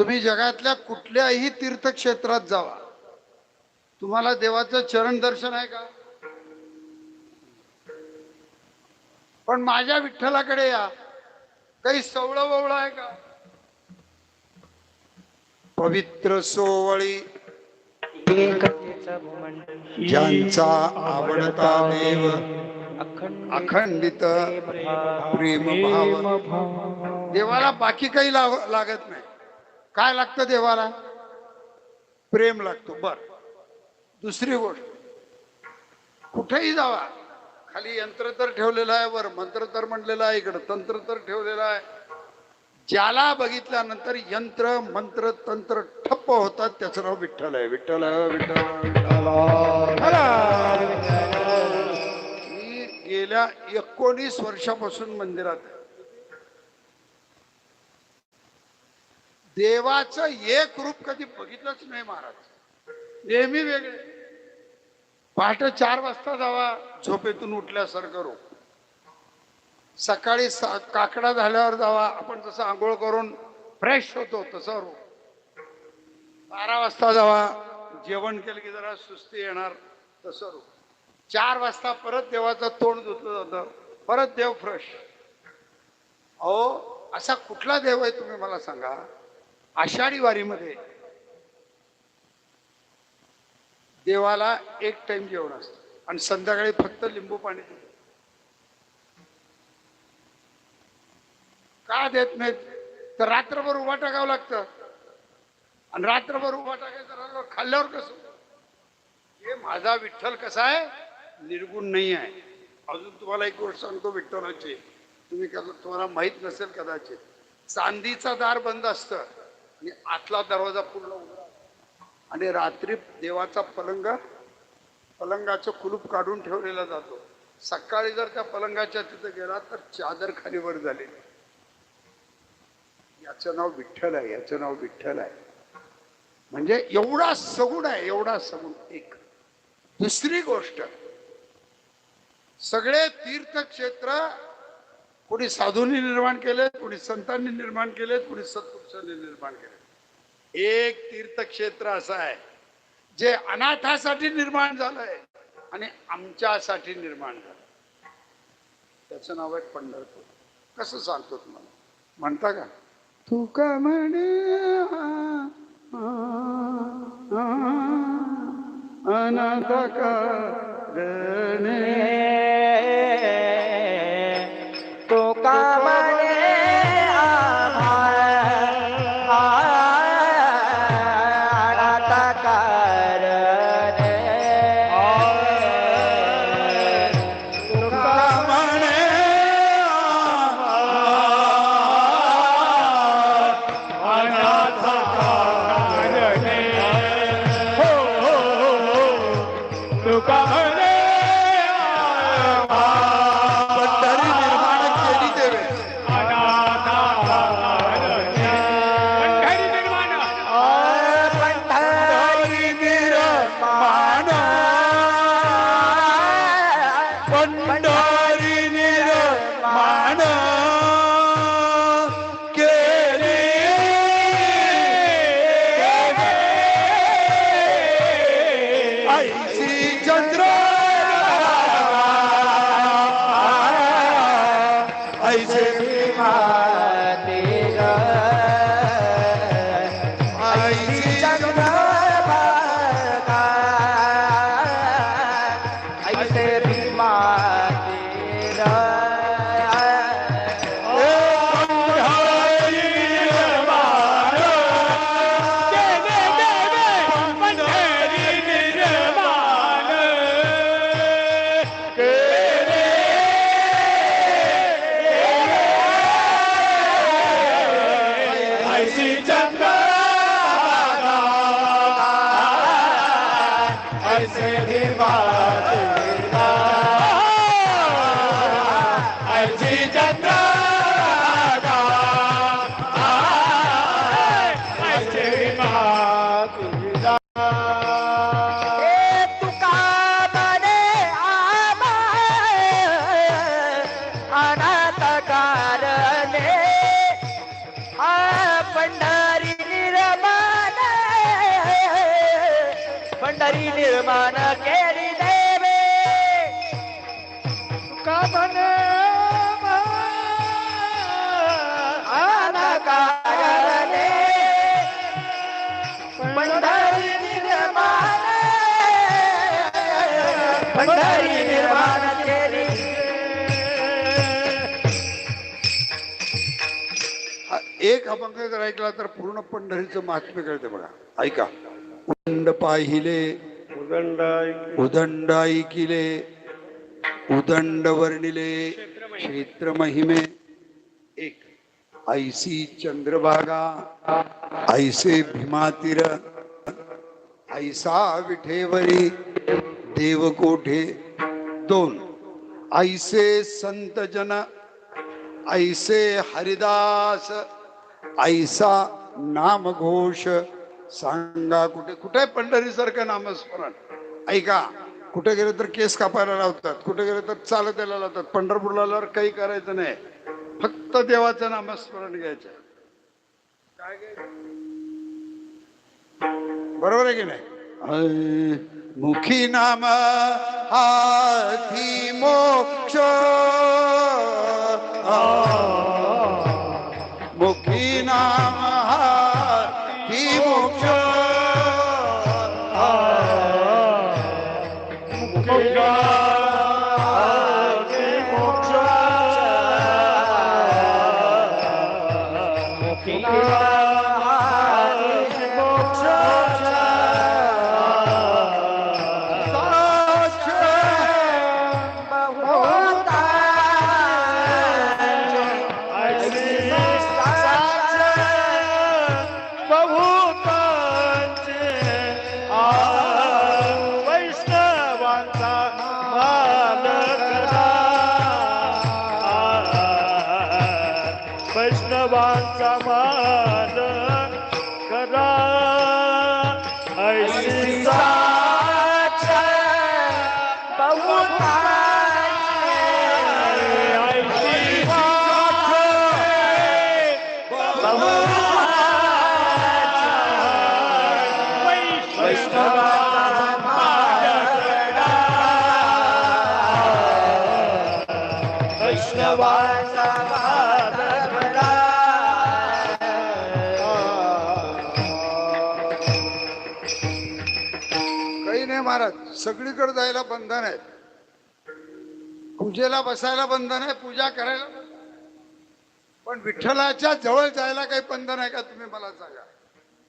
तुम्ही जगातल्या कुठल्याही तीर्थक्षेत्रात जावा, तुम्हाला देवाचं चरण दर्शन आहे का? पण माझ्या विठ्ठलाकडे या, काही सवळं ववळं आहे का? पवित्र सोवळी ज्यांचा आवडता देव, अखंडित प्रेम भाव. देवाला बाकी काही लागत नाही. काय लागतं देवाला? प्रेम लागतो. बर, दुसरी गोष्ट, कुठेही जावा, खाली यंत्र तर ठेवलेलं आहे, वर मंत्र तर म्हटलेलं आहे, इकडं तंत्र तर ठेवलेलं आहे. ज्याला बघितल्यानंतर यंत्र मंत्र तंत्र ठप्प होतात, त्याचं नाव विठ्ठल आहे. विठ्ठल मी गेल्या 19 वर्षापासून मंदिरात आहे. देवाचं एक रूप कधी बघितलंच नाही महाराज. नेहमी वेगळे. पहाटे 4 वाजता जावा, झोपेतून उठल्यासारखं रूप. सकाळी काकडा झाल्यावर जावा, आपण जसं आंघोळ करून फ्रेश होतो तसं रूप. 12 वाजता जावा, जेवण केलं की जरा सुस्ती येणार तसं रूप. 4 वाजता परत देवाचं तोंड धुतलं जातं, परत देव फ्रेश. अहो, असा कुठला देव आहे तुम्ही मला सांगा? आषाढी वारीमध्ये देवाला एक टाइम जेवण असतं आणि संध्याकाळी फक्त लिंबू पाणी देतात. का देत नाहीत? तर रात्रभर उभा टाकावं लागतं, आणि रात्रभर उभा टाकायचं खाल्ल्यावर कसं? हे माझा विठ्ठल कसा आहे? निर्गुण नाही आहे. अजून तुम्हाला एक गोष्ट सांगतो विठ्ठलाची, तुम्हाला माहित नसेल कदाचित. चांदीचा दार बंद असतं आणि आतला दरवाजा पूर्ण उघडा, आणि रात्री देवाचा पलंगाचं कुलूप काढून ठेवलेला जातो. सकाळी जर त्या पलंगाच्या तिथे गेला तर चादर खाली वर झालेली. याचं नाव विठ्ठल आहे, याचं नाव विठ्ठल आहे. म्हणजे एवढा सगुण आहे, एवढा सगुण. एक दुसरी गोष्ट, सगळे तीर्थक्षेत्र कोणी साधूंनी निर्माण केले, कोणी संतांनी निर्माण केले, कोणी सत्पुरुषांनी निर्माण केले. एक तीर्थक्षेत्र असं आहे जे अनाथासाठी निर्माण झालंय आणि आमच्यासाठी निर्माण झालं. त्याचं नाव आहे पंढरपूर. कसं सांगतो तुम्हाला? म्हणता का? तुका म्हणे अनाथ कारणे, तुका म्हणे अनाथ कारणे, तुका म्हणे अनाथ कारणे, हो तुका म्हणे पंढरी निर्माण केली देवे. पंढरी निर्माण, पंढरी निर्माण केली ऐसी चंद्र ऐसे ऐसी चंद्र ऐसे भीमा तेरा साधने अनकारणे पंढरी निर्माण पंढरी निर्माण केली हा एक अभंग जर ऐकला तर पूर्ण पंढरीचं महात्म्य कळते बघा. ऐका. उदंड पाहिले उदंड ऐकिले उदंड वर्णिले क्षेत्र महिमे एक. ऐसी चंद्रभागा ऐसे भीमातीर ऐसा विठेवरी देवकोठे दोन. ऐसे संत जन ऐसे हरिदास ऐसा नामघोष सांगा कुठे. कुठे पंढरी सारखं नामस्मरण. ऐका. कुठे गेले तर केस कापायला लावतात, कुठे गेले तर चालत यायला लावतात. पंढरपूरला आल्यावर काही करायचं नाही, फक्त देवाचं नामस्मरण घ्यायचं. काय बरोबर आहे की नाही. मुखी नाम हाती मोक्ष मुखी नाम हाती मोक्ष वैष्णवांचा मान करा ऐसी साक्ष बहुतांचे ऐसी वैष्णवांचा काही नाही महाराज. सगळीकडे जायला बंधन आहे, पूजेला बसायला बंधन आहे, पूजा करायला बंधन आहे. पण विठ्ठलाच्या जवळ जायला काही बंधन आहे का तुम्ही मला सांगा.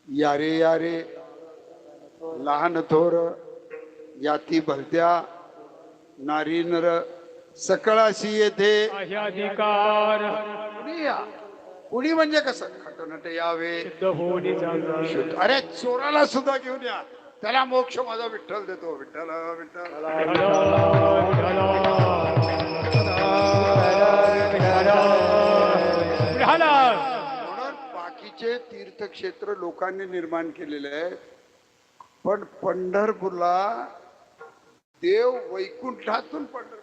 यारे यारे लहान थोर याती भलत्या नारी नर सकळाशी येथे अधिकार कुणी या. कुणी म्हणजे कसं खटनट यावे होणी शुद्ध. अरे चोराला सुद्धा घेऊन या, त्याला मोक्ष माझा विठ्ठल देतो. विठ्ठल विठ्ठल. म्हणून बाकीचे तीर्थक्षेत्र लोकांनी निर्माण केलेले आहे, पण पंढरपूरला देव वैकुंठातून पंढरपूर